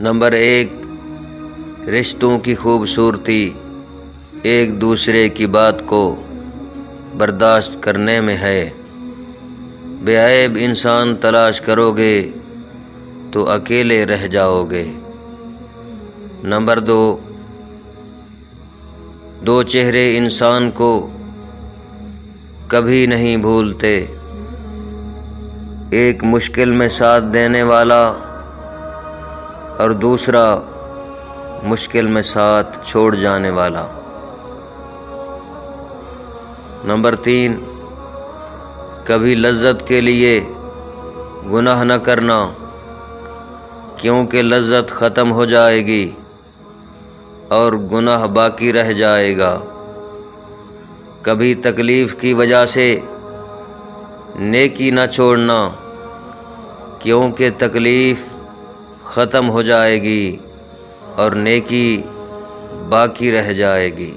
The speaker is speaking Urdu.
نمبر 1، رشتوں کی خوبصورتی ایک دوسرے کی بات کو برداشت کرنے میں ہے۔ بے عیب انسان تلاش کرو گے تو اکیلے رہ جاؤ گے۔ نمبر 2، دو چہرے انسان کو کبھی نہیں بھولتے، ایک مشکل میں ساتھ دینے والا اور دوسرا مشکل میں ساتھ چھوڑ جانے والا۔ نمبر 3، کبھی لذت کے لیے گناہ نہ کرنا، کیونکہ لذت ختم ہو جائے گی اور گناہ باقی رہ جائے گا۔ کبھی تکلیف کی وجہ سے نیکی نہ چھوڑنا، کیونکہ تکلیف ختم ہو جائے گی اور نیکی باقی رہ جائے گی۔